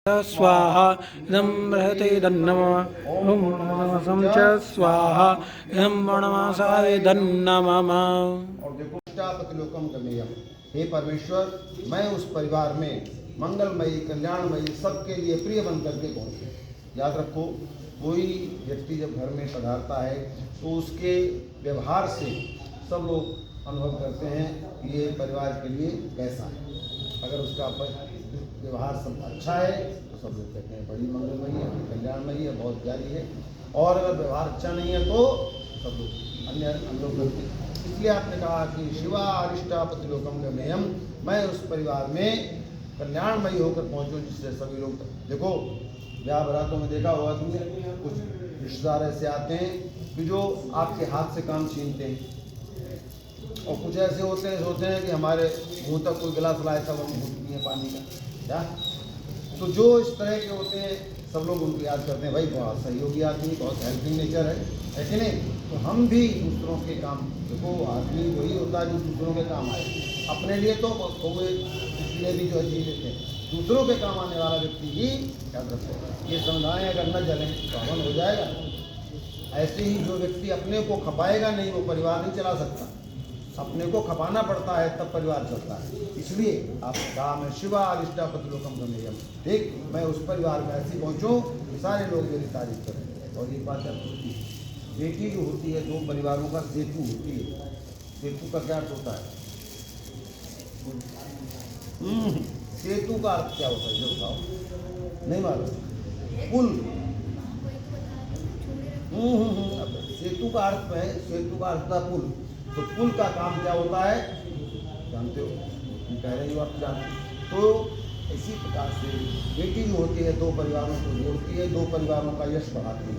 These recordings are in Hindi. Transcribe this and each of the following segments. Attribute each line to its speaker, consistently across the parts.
Speaker 1: स्वाहा इदं बृहते दन्नम ॐ नमसं च स्वाहा इदं वणमासाय दन्नमः।
Speaker 2: और देखो पतिलोकम गमेयम, हे परमेश्वर मैं उस परिवार में मंगलमयी कल्याणमयी सबके लिए प्रिय बन करके पहुँचे। याद रखो, कोई व्यक्ति जब घर में पधारता है तो उसके व्यवहार से सब लोग अनुभव करते हैं कि ये परिवार के लिए कैसा है। अगर उसका व्यवहार सब अच्छा है तो सब लोग कहते हैं बड़ी मंगलमयी है, कल्याणमयी है, बहुत प्यारी है। और अगर व्यवहार अच्छा नहीं है तो सब लोग अन्य अनुभव करते हैं। इसलिए आपने कहा कि शिवा अरिष्टा पतिलोकम गमेयम, मैं उस परिवार में कल्याणमयी होकर पहुँचूँ जिससे सभी लोग। देखो ब्याह बरातों में देखा होगा तुमने, कुछ रिश्तेदार ऐसे आते हैं कि जो आपके हाथ से काम छीनते हैं, और कुछ ऐसे होते हैं कि हमारे मुंह तक कोई गिलास लाए तब हम घूट पिए पानी का। क्या तो जो इस तरह के होते हैं सब लोग उनको याद करते हैं, भाई बहुत सहयोगी आदमी, बहुत हेल्पिंग नेचर है कि नहीं। तो हम भी दूसरों के काम, देखो आदमी वही होता है जो दूसरों के काम आए। अपने लिए तो इसलिए भी जो जी लेते हैं, दूसरों के काम आने वाला व्यक्ति ही याद रखते। ये समुदाय अगर न जलें तो अमन हो जाएगा। ऐसे ही जो व्यक्ति अपने को खपाएगा नहीं वो परिवार नहीं चला सकता। अपने को खपाना पड़ता है तब परिवार चलता है। इसलिए आप कहा मैं शिवा अरिष्टा पतिलोकम गमेयम, ठीक, मैं उस परिवार में ऐसी पहुँचूँ कि सारे लोग मेरी तारीफ करें। और ये बात होती है, बेटी जो होती है दो परिवारों का सेतु होती है। सेतु का क्या अर्थ होता है? सेतु का अर्थ क्या होता है जो बताओ, नहीं मालूम? पुल। सेतु का अर्थ है, सेतु का अर्थ था पुल। तो पुल का काम क्या होता है जानते हो, कह रहे हो आप जानते। तो इसी प्रकार से बेटी जो होती है दो परिवारों को जोड़ती है, दो परिवारों का यश बढ़ाती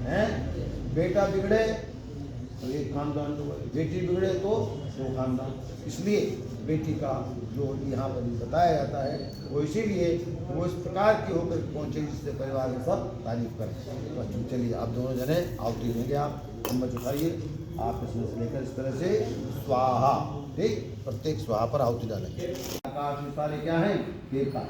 Speaker 2: है। बेटा बिगड़े तो एक खानदान, बेटी बिगड़े तो दो खानदान। इसलिए बेटी का जो यहाँ पर बताया जाता है वो इसीलिए वो इस प्रकार की होकर पहुँचे जिससे परिवार में सब तारीफ करें। तो चलिए आप दोनों जने आहुति देंगे। आप चम्मच उठाइए, आप इसमें से लेकर इस तरह से स्वाहा, ठीक, प्रत्येक स्वाहा पर आहुति डालेंगे। आकाश में सारे क्या हैं? देवता।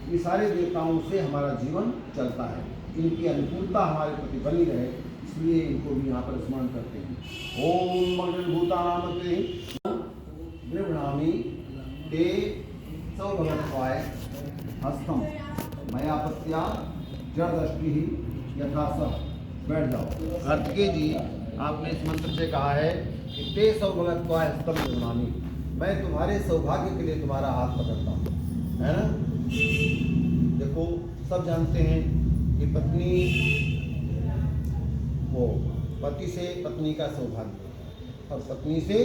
Speaker 2: ये सारे देवताओं से हमारा जीवन चलता है, इनकी अनुकूलता हमारे प्रति बनी रहे, इसलिए इनको भी यहाँ पर स्मरण करते हैं। ओम मंगलभूतानामते गृह्णामि ते सौभगत्वाय हस्तम मयापत्या जड़दृष्टि यथा स। बैठ जाओ। कार्तिकेय जी, आपने इस मंत्र से कहा है कि ते सौभगत्वाय हस्तम गृह्णामि, मैं तुम्हारे सौभाग्य के लिए तुम्हारा हाथ पकड़ता हूँ, है ना। देखो सब जानते हैं कि पत्नी वो पति से पत्नी का सौभाग्य होता है और पत्नी से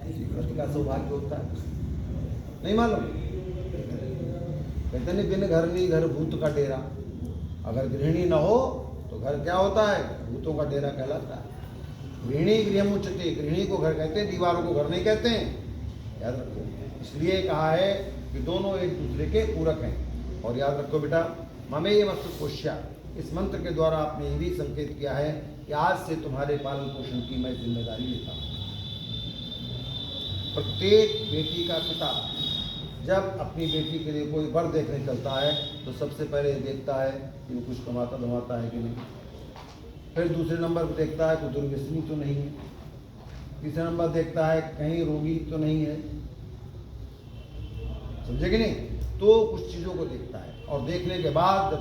Speaker 2: पति का सौभाग्य होता है, नहीं मालूम? कहते नहीं बिन घर नहीं घर भूत का डेरा। अगर गृहिणी न हो तो घर क्या होता है? भूतों का डेरा कहलाता है। गृहिणी गृहमुच्यते, गृहिणी को घर कहते हैं, दीवारों को घर नहीं कहते हैं, याद रखो। इसलिए कहा है कि दोनों एक दूसरे के पूरक हैं। और याद रखो बेटा, ममेय मस्तु पोष्या, इस मंत्र के द्वारा आपने ये भी संकेत किया है कि आज से तुम्हारे पालन पोषण की मैं जिम्मेदारी लेता हूँ। प्रत्येक बेटी का पिता जब अपनी बेटी के लिए कोई वर देखने चलता है तो सबसे पहले देखता है कि वो कुछ कमाता धमाता है कि नहीं, फिर दूसरे नंबर पर देखता है कोई दुर्व्यसनी तो नहीं है, तीसरे नंबर देखता है कहीं रोगी तो नहीं है, समझे कि नहीं। तो कुछ चीज़ों को देखता है और देखने के बाद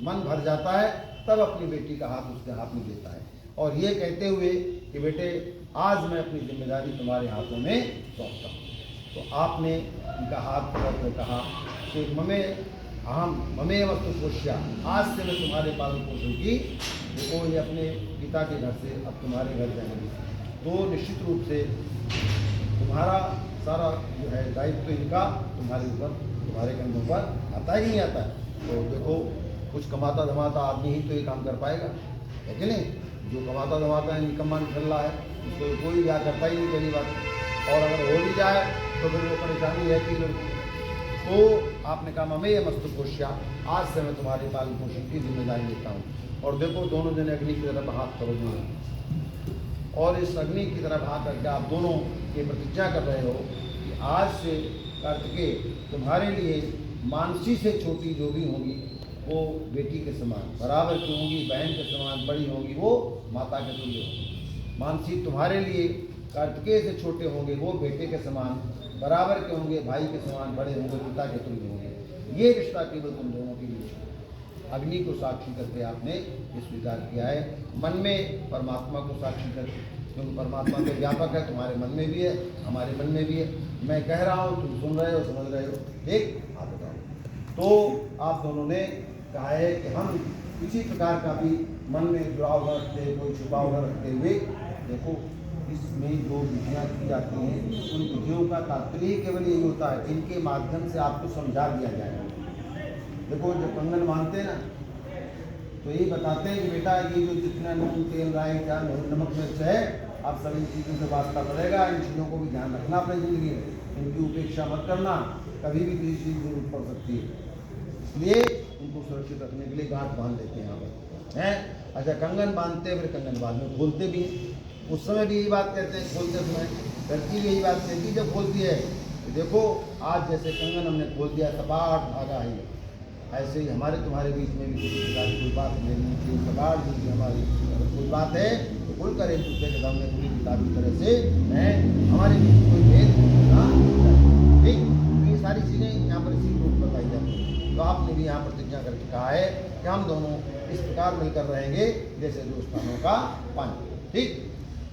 Speaker 2: मन भर जाता है तब अपनी बेटी का हाथ उसके हाथ में देता है और ये कहते हुए कि बेटे आज मैं अपनी जिम्मेदारी तुम्हारे हाथों में सौंपता हूँ। तो आपने उनका हाथ पकड़कर कहा कि ममे वस्तु पोष्या, आज से मैं तुम्हारे पालन पोषण की। देखो ये अपने पिता के घर से अब तुम्हारे घर जाएंगे तो निश्चित रूप से तुम्हारा सारा जो है दायित्व इनका तुम्हारे ऊपर, तुम्हारे कंधों पर आता है कि नहीं आता है। तो देखो कुछ कमाता धमाता आदमी ही तो ये काम कर पाएगा, है कि नहीं। जो कमाता धमाता है निकम्मा निकल रहा है उसको कोई ब्याह करता ही नहीं पहली बात, और अगर हो भी जाए तो फिर वो परेशानी रहती है। तो आपने कहा ममेय मस्तु पोष्या, आज से मैं तुम्हारे पालन पोषण की जिम्मेदारी लेता हूँ। और देखो दोनों जने अग्नि की तरफ हाथ करोगे और इस अग्नि की तरफ हाथ करके आप दोनों ये प्रतिज्ञा कर रहे हो कि आज से कार्तिकेय तुम्हारे लिए मानसी से छोटी जो भी होगी वो बेटी के समान, बराबर की होंगी बहन के समान, बड़ी होंगी वो माता के तुल्य होंगी। मानसी तुम्हारे लिए कार्तिकेय से छोटे होंगे वो बेटे के समान, बराबर के होंगे भाई के समान, बड़े होंगे पिता के तुल्य होंगे। ये रिश्ता केवल तुम दोनों के लिए अग्नि को साक्षी करके आपने ये स्वीकार किया है, मन में परमात्मा को साक्षी करके, क्योंकि परमात्मा तो व्यापक है, तुम्हारे मन में भी है हमारे मन में भी है। मैं कह रहा हूँ तुम सुन रहे हो समझ रहे हो, ठीक? आप बताओ। तो आप दोनों ने कहा है कि हम किसी प्रकार का भी मन में जुड़ाव न रखते, कोई छुपाव न रखते हुए, देखो इसमें जो विधियाँ की जाती हैं उन विधियों का तात्पर्य केवल यही होता है, इनके माध्यम से आपको समझा दिया जाएगा। देखो जब कंगन बांधते हैं ना तो ये बताते हैं कि बेटा ये जो जितना नून तेल राई चार नमक मिर्च है, आप सभी चीज़ों से वास्ता पड़ेगा, इन चीज़ों को भी ध्यान रखना अपनी ज़िंदगी में, इनकी उपेक्षा मत करना, कभी भी किसी चीज़ की जरूरत पड़ सकती है। इसलिए उनको सुरक्षित रखने के लिए गांठ बांध देते हैं यहाँ पर हैं। अच्छा कंगन बांधते हैं, फिर कंगन बाद में खोलते भी हैं, उस समय भी यही बात कहते हैं खोलते समय, लड़की भी यही बात कहती है जब खोलती है। तो देखो आज जैसे कंगन हमने खोल दिया, सपाट धागा है, ऐसे ही हमारे तुम्हारे बीच में भी किसी प्रकार की कोई बात नहीं, सवाल नहीं हमारी, अगर कोई बात है तो खुल कर एक दूसरे के सामने पूरी किताबी तरह से है, हमारे बीच कोई भेद ना, ठीक? तो ये सारी चीज़ें यहाँ पर इसी रूप बताई जाती हैं। तो आपने भी यहाँ प्रतिज्ञा करके कहा है कि हम दोनों इस प्रकार मिलकर रहेंगे जैसे दो स्थानों का पानी, ठीक?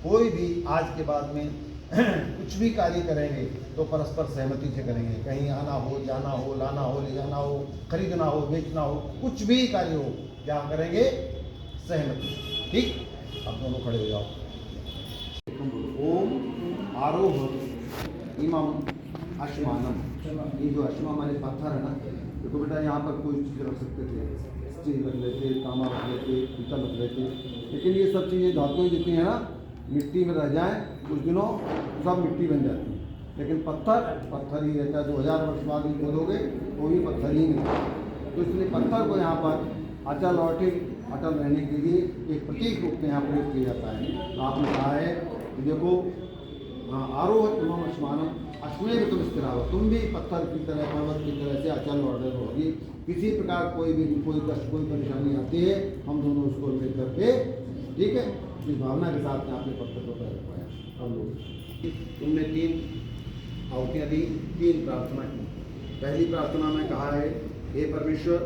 Speaker 2: कोई भी आज के बाद में कुछ भी कार्य करेंगे तो परस्पर सहमति से करेंगे, कहीं आना हो, जाना हो, लाना हो, ले जाना हो, खरीदना हो, बेचना हो, कुछ भी कार्य हो, क्या करेंगे? सहमति, ठीक? अब दोनों खड़े हो जाओ। ओम आरोह इमम अश्मानम, ये जो अश्मा हमारे पत्थर है ना, देखो बेटा यहाँ पर कोई चीज़ रख सकते थे, स्टील रख लेते, तांबा रख लेते, पीतल रख लेते, लेकिन ये सब चीज़ें धातुएं जितनी है ना मिट्टी में रह जाएं कुछ दिनों सब मिट्टी बन जाती है, लेकिन पत्थर ही रहता है। 2000 वर्ष बाद भी खोदोगे तो भी पत्थर ही मिलता है। तो इसलिए पत्थर को यहाँ पर अचल और अटल रहने के लिए एक प्रतीक रूप में यहाँ प्रयोग किया जाता है। तो आपने कहा है कि देखो आरोह इमम अश्मानम, अश्मे में तुम स्थिर हो, तुम भी पत्थर की तरह पर्वत की तरह से अचल और अटल होगी, किसी प्रकार कोई भी कोई कष्ट कोई परेशानी आती है हम दोनों उसको मिल करके, ठीक है, इस भावना के साथ आपने पत्थर को पैर रखवाया। हम लोग तुमने 3 आहुतियाँ दी, 3 प्रार्थना की। पहली प्रार्थना में कहा है हे परमेश्वर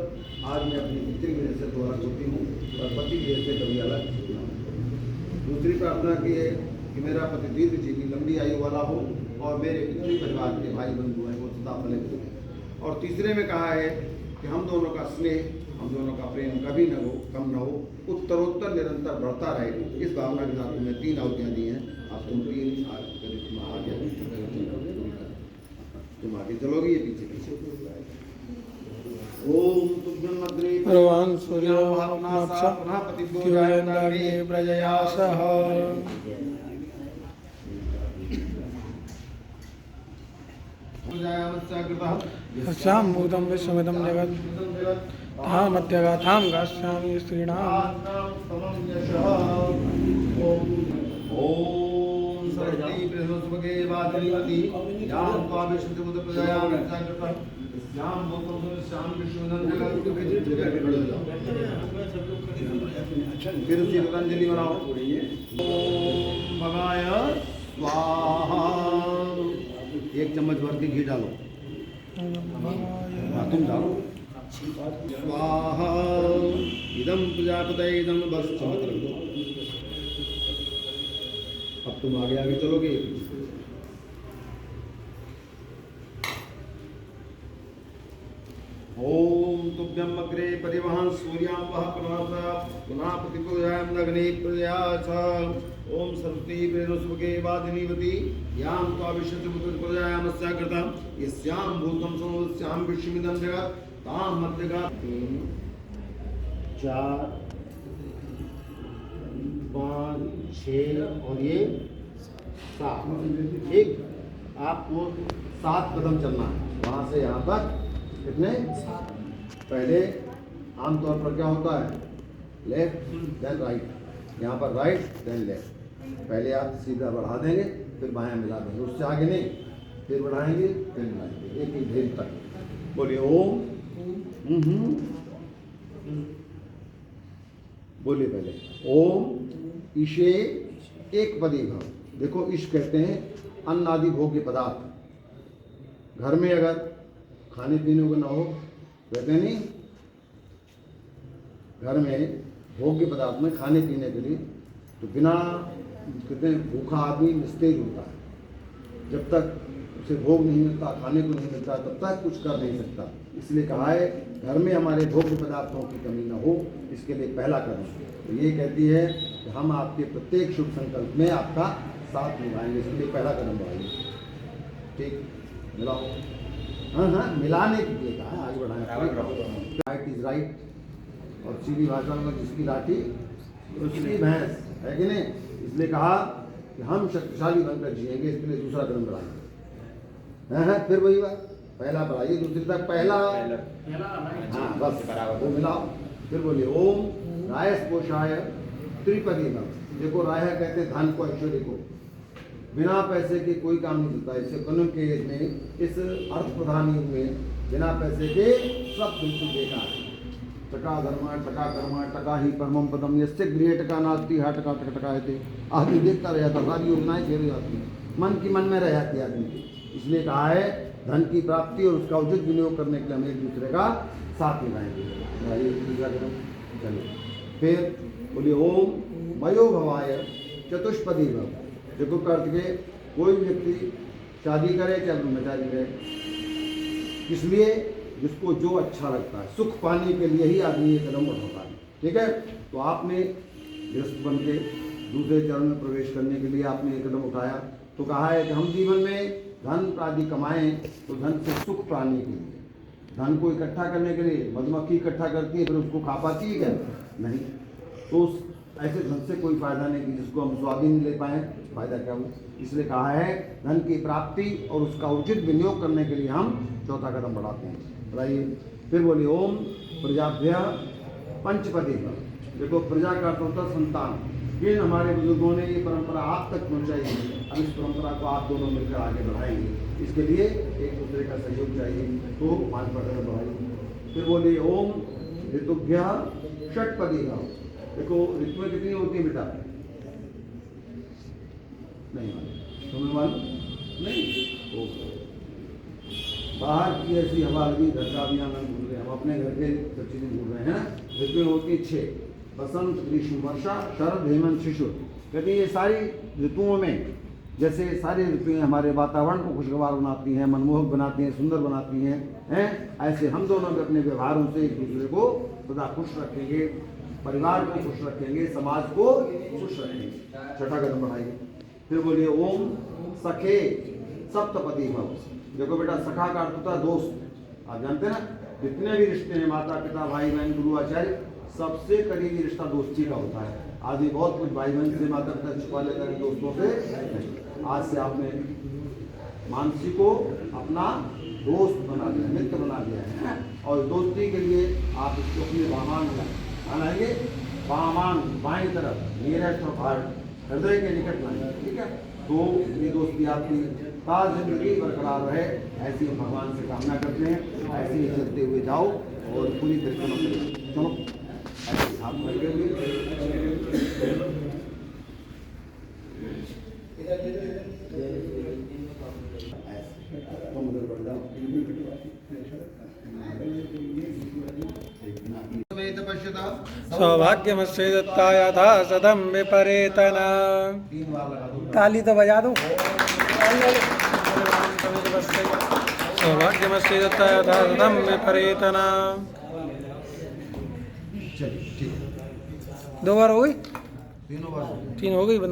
Speaker 2: आज मैं अपनी पितृ गृह से तो अलग होती हूँ और पति गृह से कभी अलग होती हूँ। दूसरी प्रार्थना की है कि मेरा पति दीर्घ जीवी लंबी आयु वाला हो और मेरे पितृ परिवार के भाई बंधु हैं वो सदा फले रहें। और तीसरे में कहा है कि हम दोनों का स्नेह, हम दोनों का प्रेम कभी न हो, कम न हो, उत्तरोत्तर निरंतर बढ़ता रहे। इस भावना के साथ तुमने 3 आहुतियाँ दी हैं। अब तुम 3 तुम आगे चलोगे, ये पीछे पीछे। ओम तुभ्यं अग्रे
Speaker 1: भगवान सूर्यो नक्षत्राग्नि प्रजया सह यस्यां भूतं विश्वमिदं जगत् तामत्यगाथां गास्यामि स्त्रीणाम्।
Speaker 2: ओम सरस्वती बृहस्पति वादिनीवती यां त्वा विष्णुमुद प्रजायां रक्षाकृतं यां भूतं श्याम विष्णुनंद जगत् के खड़े हो जाओ। फिर उसी पतंजलि बनाओ। ओम भगाय स्वाहा, 1 चम्मच भर के घी डालो। हाँ तुम डालो। स्वाहा इदं प्रजापतये इदं, बस चम्मच रख दो। अब तुम आगे आगे चलोगे। ओम तुभ्यं अग्रे परिवहन सूर्यां वह पुनः प्रतिपूजायां अग्नि प्रजया च। ओम सरस्वती बृहस्पति वादिनीवती यां त्वा विष्णुमुद प्रजायां अस्याकृतं यस्यां भूतं समस्यां विश्वमिदं जगत् तां मध्यगा। 4 5 6 और ये 7, ठीक? आपको 7 कदम चलना है वहाँ से यहाँ तक। कितने? पहले आमतौर पर क्या होता है, लेफ्ट देन राइट, यहाँ पर राइट देन लेफ्ट। पहले आप सीधा बढ़ा देंगे फिर बायां मिला देंगे, उससे आगे नहीं, फिर बढ़ाएंगे फिर मिलाएंगे, एक एक ढेर तक। बोलिए ओम बोलिए पहले ओम ईशे एक पदी भव। देखो ईश कहते हैं अन्न आदि भोग्य पदार्थ। घर में अगर खाने पीने को ना हो, कहते नहीं घर में भोग्य पदार्थ में खाने पीने के लिए, तो बिना कहते हैं भूखा आदमी निस्तेज होता है। जब तक उसे भोग नहीं मिलता, खाने को नहीं मिलता, तब तक कुछ कर नहीं सकता। इसलिए कहा है घर में हमारे भोग्य पदार्थों की कमी न हो, इसके लिए पहला कदम। तो ये कहती है कि हम आपके प्रत्येक शुभ संकल्प में आपका साथ निभाएंगे, इसके लिए पहला कदम बढ़ाइए। ठीक, मिलाओ। हाँ, मिलाने के लिए कहा है, आगे बढ़ाएं। राइट इज राइट, और सीधी भाषा में जिसकी लाठी उसकी भैंस है कि नहीं। इसलिए कहा कि हम शक्तिशाली बनकर जिएंगे, इसके लिए दूसरा कदम बढ़ाएंगे। फिर वही बात, पहला बढ़ाइए, दूसरी तक पहला। हाँ बस वो मिलाओ। फिर बोलिए ओम राय पोषाय त्रिपदी नम। देखो राय कहते हैं धन को, ऐश्वर्य को। बिना पैसे के कोई काम नहीं चलता। इस इकोनॉमिक के एज में, इस अर्थ प्रधान युग में बिना पैसे के सब बिल्कुल बेकार है। टका धर्मा टका कर्मा टका ही परमम पदम, यस्य गृह टका नास्ती हा टका टका टका है। आदमी देखता रह जाता, सारी योजनाएं खेल जाती है, मन की मन में रह जाती है आदमी। इसलिए कहा है धन की प्राप्ति और उसका उचित विनियोग करने के लिए हम एक दूसरे का साथ निभाएंगे। चलिए फिर बोलिए ओम मयो भवाय चतुष्पदी भव। देखो कर्त के कोई व्यक्ति शादी करे चाहे ब्रह्मचारी रहे, इसलिए जिसको जो अच्छा लगता है, सुख पाने के लिए ही आदमी ये कदम उठाता है। ठीक है, तो आपने गृहस्थ बन के दूसरे चरण में प्रवेश करने के लिए आपने ये कदम उठाया। तो कहा है कि हम जीवन में धन आदि कमाएं तो धन से सुख पाने के लिए, धन को इकट्ठा करने के लिए। मधुमक्खी इकट्ठा करती है, फिर उसको खा पाती है क्या? नहीं। तो उस ऐसे धन से कोई फायदा नहीं कि जिसको हम स्वाद ही नहीं ले पाए, फायदा क्या हो। इसलिए कहा है धन की प्राप्ति और उसका उचित विनियोग करने के लिए हम चौथा कदम बढ़ाते हैं। बताइए फिर बोलिए ओम प्रजाभ्य पंचपदी। देखो प्रजा का अर्थ होता संतान। जिन हमारे बुजुर्गों ने ये परंपरा आप तक पहुंचाई है, अब इस परंपरा को आप दोनों मिलकर आगे बढ़ाएंगे। इसके लिए एक दूसरे का सहयोग चाहिए, तो 5 कदम बढ़ाइए। फिर बोलिए ओम ऋतुभ्य षटपदी भव। देखो ऋतुएं कितनी होती है बेटा? नहीं मालूम, तुम्हें मालूम नहीं? बाहर की ऐसी हवा लगी, घर का भी आनंद भूल रहे, हम अपने घर के सब चीजें भूल रहे हैं। ऋतुएं होती 6, बसंत ग्रीष्म वर्षा शरद हेमंत शिशिर। कहते ये सारी ऋतुओं में, जैसे सारी ऋतुएं हमारे वातावरण को खुशगवार बनाती हैं, मनमोहक बनाती हैं, सुंदर बनाती हैं, ऐसे हम दोनों भी अपने व्यवहारों से एक दूसरे को सदा खुश रखेंगे, परिवार को खुश रखेंगे, समाज को खुश रखेंगे। छठा कदम बढ़ाइए। फिर बोलिए ओम सखे सप्तपदी भव। देखो बेटा सखा का अर्थ होता है दोस्त। आप जानते हैं ना, जितने भी रिश्ते हैं, माता पिता भाई बहन गुरु आचार्य, सबसे करीबी रिश्ता दोस्ती का होता है। आदमी बहुत कुछ भाई बहन से माता पिता छुपा लेता है, दोस्तों से। आज से आपने मानसी को अपना दोस्त बना लिया, मित्र बना लिया है। और दोस्ती के लिए आप इसको अपने बामान बनाएंगे, बामान बाएं तरफ नियरेस्ट ऑफ हार्ट, हृदय के निकट लाएंगे। ठीक है, तो ये दोस्ती आपकी ताज जिंदगी बरकरार रहे, ऐसी हम भगवान से कामना करते हैं। ऐसे ही चलते हुए जाओ और पूरी तरीके से चलो ऐसे हाथ लगे
Speaker 1: सौभाग्यमस्य दत्ता यथा सदम विपरेतना। ताली तो बजा दो। सौभाग्यमस्य दत्ता यथा सदम विपरेतना। 2 बार हो गई,
Speaker 2: 3 बार
Speaker 1: 3 हो गई।